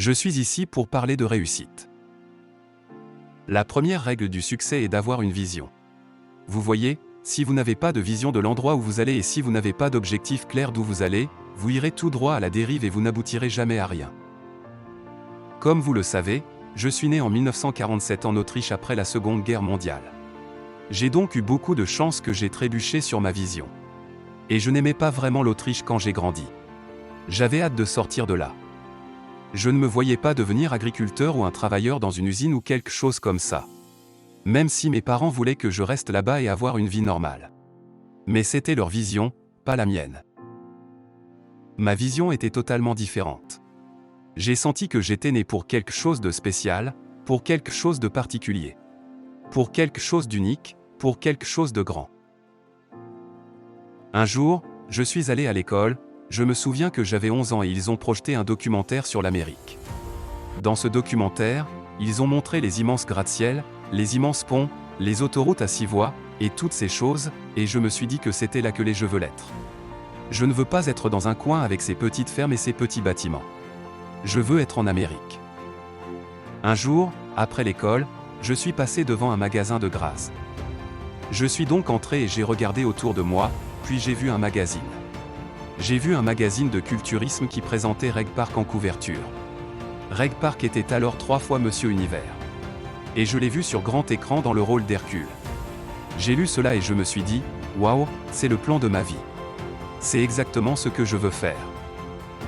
Je suis ici pour parler de réussite. La première règle du succès est d'avoir une vision. Vous voyez, si vous n'avez pas de vision de l'endroit où vous allez et si vous n'avez pas d'objectif clair d'où vous allez, vous irez tout droit à la dérive et vous n'aboutirez jamais à rien. Comme vous le savez, je suis né en 1947 en Autriche après la Seconde Guerre mondiale. J'ai donc eu beaucoup de chance que j'ai trébuché sur ma vision. Et je n'aimais pas vraiment l'Autriche quand j'ai grandi. J'avais hâte de sortir de là. Je ne me voyais pas devenir agriculteur ou un travailleur dans une usine ou quelque chose comme ça. Même si mes parents voulaient que je reste là-bas et avoir une vie normale. Mais c'était leur vision, pas la mienne. Ma vision était totalement différente. J'ai senti que j'étais né pour quelque chose de spécial, pour quelque chose de particulier. Pour quelque chose d'unique, pour quelque chose de grand. Un jour, je suis allé à l'école, je me souviens que j'avais 11 ans et ils ont projeté un documentaire sur l'Amérique. Dans ce documentaire, ils ont montré les immenses gratte-ciels, les immenses ponts, les autoroutes à 6 voies, et toutes ces choses, et je me suis dit que c'était là que je veux l'être. Je ne veux pas être dans un coin avec ces petites fermes et ces petits bâtiments. Je veux être en Amérique. Un jour, après l'école, je suis passé devant un magasin de Graz. Je suis donc entré et j'ai regardé autour de moi, puis j'ai vu un magazine. J'ai vu un magazine de culturisme qui présentait Reg Park en couverture. Reg Park était alors 3 fois Monsieur Univers. Et je l'ai vu sur grand écran dans le rôle d'Hercule. J'ai lu cela et je me suis dit, waouh, c'est le plan de ma vie. C'est exactement ce que je veux faire.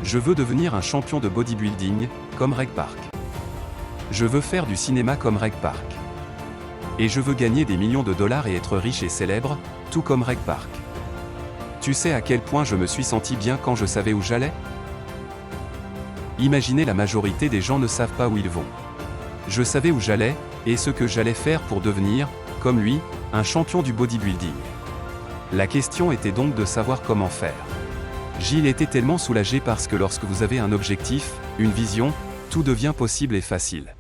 Je veux devenir un champion de bodybuilding, comme Reg Park. Je veux faire du cinéma comme Reg Park. Et je veux gagner des millions de dollars et être riche et célèbre, tout comme Reg Park. Tu sais à quel point je me suis senti bien quand je savais où j'allais? Imaginez, la majorité des gens ne savent pas où ils vont. Je savais où j'allais, et ce que j'allais faire pour devenir, comme lui, un champion du bodybuilding. La question était donc de savoir comment faire. Gilles était tellement soulagé parce que lorsque vous avez un objectif, une vision, tout devient possible et facile.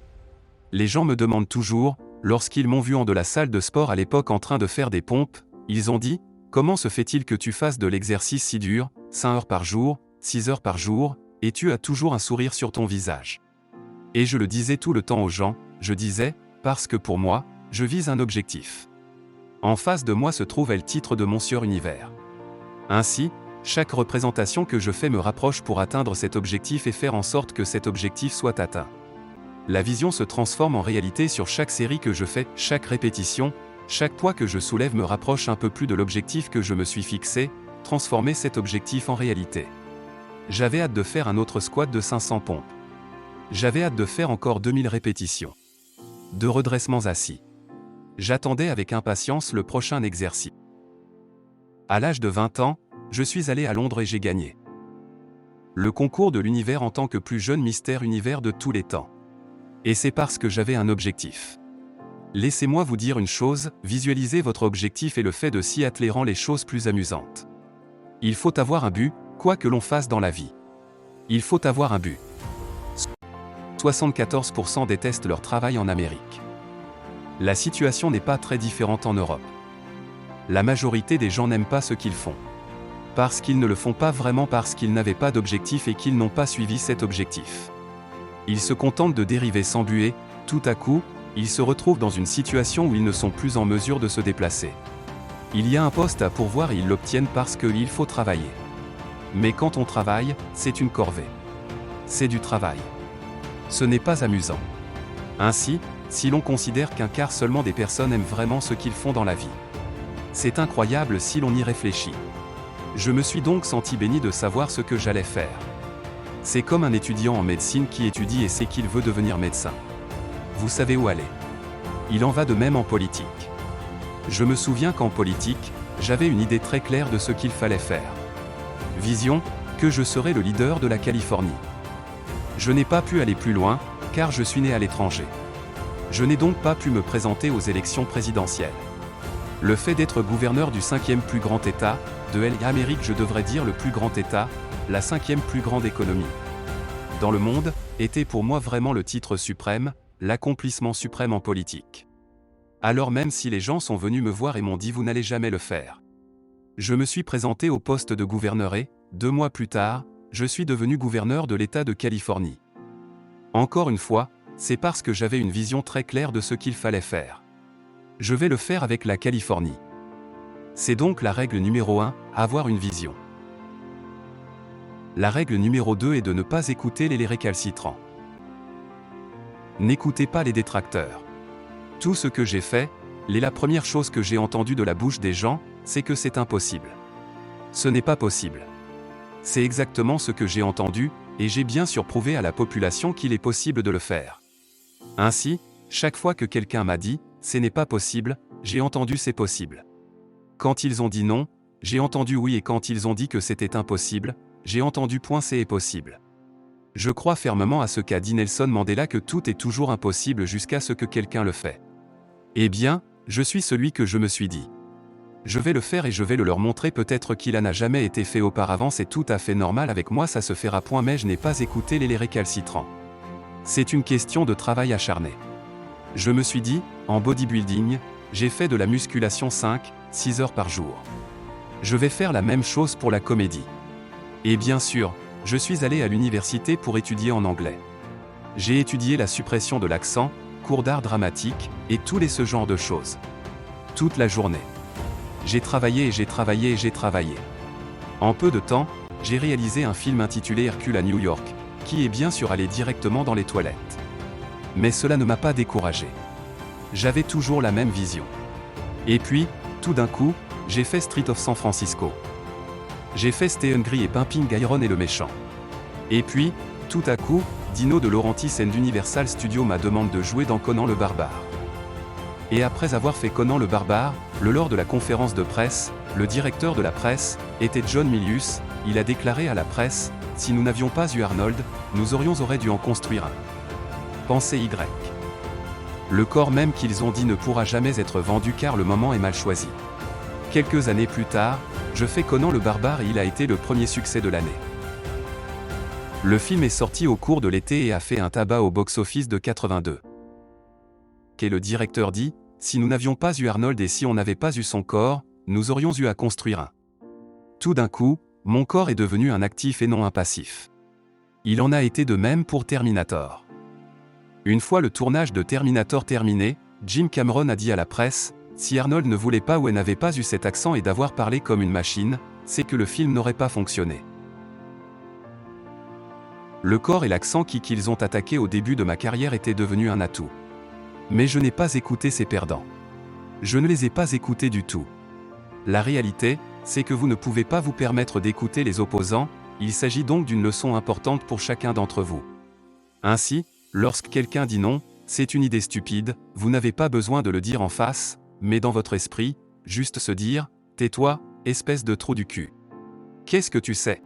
Les gens me demandent toujours, lorsqu'ils m'ont vu en de la salle de sport à l'époque en train de faire des pompes, ils ont dit, comment se fait-il que tu fasses de l'exercice si dur, 5 heures par jour, 6 heures par jour, et tu as toujours un sourire sur ton visage? Et je le disais tout le temps aux gens, je disais, parce que pour moi, je vise un objectif. En face de moi se trouve le titre de Monsieur Univers. Ainsi, chaque représentation que je fais me rapproche pour atteindre cet objectif et faire en sorte que cet objectif soit atteint. La vision se transforme en réalité sur chaque série que je fais, chaque répétition, chaque poids que je soulève me rapproche un peu plus de l'objectif que je me suis fixé, transformer cet objectif en réalité. J'avais hâte de faire un autre squat de 500 pompes. J'avais hâte de faire encore 2000 répétitions. 2 redressements assis. J'attendais avec impatience le prochain exercice. À l'âge de 20 ans, je suis allé à Londres et j'ai gagné le concours de l'univers en tant que plus jeune mystère univers de tous les temps. Et c'est parce que j'avais un objectif. Laissez-moi vous dire une chose, visualiser votre objectif et le fait de s'y atteler rend les choses plus amusantes. Il faut avoir un but, quoi que l'on fasse dans la vie. Il faut avoir un but. 74% détestent leur travail en Amérique. La situation n'est pas très différente en Europe. La majorité des gens n'aiment pas ce qu'ils font. Parce qu'ils ne le font pas vraiment parce qu'ils n'avaient pas d'objectif et qu'ils n'ont pas suivi cet objectif. Ils se contentent de dériver sans but et, tout à coup, ils se retrouvent dans une situation où ils ne sont plus en mesure de se déplacer. Il y a un poste à pourvoir et ils l'obtiennent parce qu'il faut travailler. Mais quand on travaille, c'est une corvée. C'est du travail. Ce n'est pas amusant. Ainsi, si l'on considère qu'un quart seulement des personnes aiment vraiment ce qu'ils font dans la vie. C'est incroyable si l'on y réfléchit. Je me suis donc senti béni de savoir ce que j'allais faire. C'est comme un étudiant en médecine qui étudie et sait qu'il veut devenir médecin. Vous savez où aller. Il en va de même en politique. Je me souviens qu'en politique, j'avais une idée très claire de ce qu'il fallait faire. Vision, que je serais le leader de la Californie. Je n'ai pas pu aller plus loin, car je suis né à l'étranger. Je n'ai donc pas pu me présenter aux élections présidentielles. Le fait d'être gouverneur du 5e plus grand État, de l'Amérique, je devrais dire le plus grand État, la 5e plus grande économie dans le monde, était pour moi vraiment le titre suprême, l'accomplissement suprême en politique. Alors même si les gens sont venus me voir et m'ont dit vous n'allez jamais le faire. Je me suis présenté au poste de gouverneur et, 2 mois plus tard, je suis devenu gouverneur de l'État de Californie. Encore une fois, c'est parce que j'avais une vision très claire de ce qu'il fallait faire. Je vais le faire avec la Californie. C'est donc la règle numéro 1, avoir une vision. La règle numéro 2 est de ne pas écouter les récalcitrants. N'écoutez pas les détracteurs. Tout ce que j'ai fait, la première chose que j'ai entendue de la bouche des gens, c'est que c'est impossible. Ce n'est pas possible. C'est exactement ce que j'ai entendu, et j'ai bien sûr prouvé à la population qu'il est possible de le faire. Ainsi, chaque fois que quelqu'un m'a dit « ce n'est pas possible », j'ai entendu « c'est possible ». Quand ils ont dit non, j'ai entendu oui, et quand ils ont dit que c'était impossible, j'ai entendu « c'est possible ». Je crois fermement à ce qu'a dit Nelson Mandela, que tout est toujours impossible jusqu'à ce que quelqu'un le fait. Eh bien, je suis celui que je me suis dit. Je vais le faire et je vais le leur montrer. Peut-être qu'il n'a jamais été fait auparavant, c'est tout à fait normal, avec moi ça se fera point, mais je n'ai pas écouté les récalcitrants. C'est une question de travail acharné. Je me suis dit, en bodybuilding, j'ai fait de la musculation 5-6 heures par jour. Je vais faire la même chose pour la comédie. Et bien sûr, je suis allé à l'université pour étudier en anglais. J'ai étudié la suppression de l'accent, cours d'art dramatique, et ce genre de choses. Toute la journée. J'ai travaillé et j'ai travaillé et j'ai travaillé. En peu de temps, j'ai réalisé un film intitulé Hercule à New York, qui est bien sûr allé directement dans les toilettes. Mais cela ne m'a pas découragé. J'avais toujours la même vision. Et puis, tout d'un coup, j'ai fait Street of San Francisco. J'ai fait Stay Hungry et Pimping Iron et le méchant. Et puis, tout à coup, Dino De Laurentiis and Universal Studios m'a demandé de jouer dans Conan le Barbare. Et après avoir fait Conan le Barbare, lors de la conférence de presse, le directeur de la presse était John Milius. Il a déclaré à la presse, « Si nous n'avions pas eu Arnold, nous aurions dû en construire un. » Pensez Y. Le corps même qu'ils ont dit ne pourra jamais être vendu car le moment est mal choisi. Quelques années plus tard, je fais Conan le Barbare et il a été le premier succès de l'année. Le film est sorti au cours de l'été et a fait un tabac au box-office de 82. Et le directeur dit, si nous n'avions pas eu Arnold et si on n'avait pas eu son corps, nous aurions eu à construire un. Tout d'un coup, mon corps est devenu un actif et non un passif. Il en a été de même pour Terminator. Une fois le tournage de Terminator terminé, Jim Cameron a dit à la presse, si Arnold ne voulait pas ou n'avait pas eu cet accent et d'avoir parlé comme une machine, c'est que le film n'aurait pas fonctionné. Le corps et l'accent qu'ils ont attaqué au début de ma carrière étaient devenus un atout. Mais je n'ai pas écouté ces perdants. Je ne les ai pas écoutés du tout. La réalité, c'est que vous ne pouvez pas vous permettre d'écouter les opposants, il s'agit donc d'une leçon importante pour chacun d'entre vous. Ainsi, lorsque quelqu'un dit non, c'est une idée stupide, vous n'avez pas besoin de le dire en face, mais dans votre esprit, juste se dire, tais-toi, espèce de trou du cul. Qu'est-ce que tu sais ?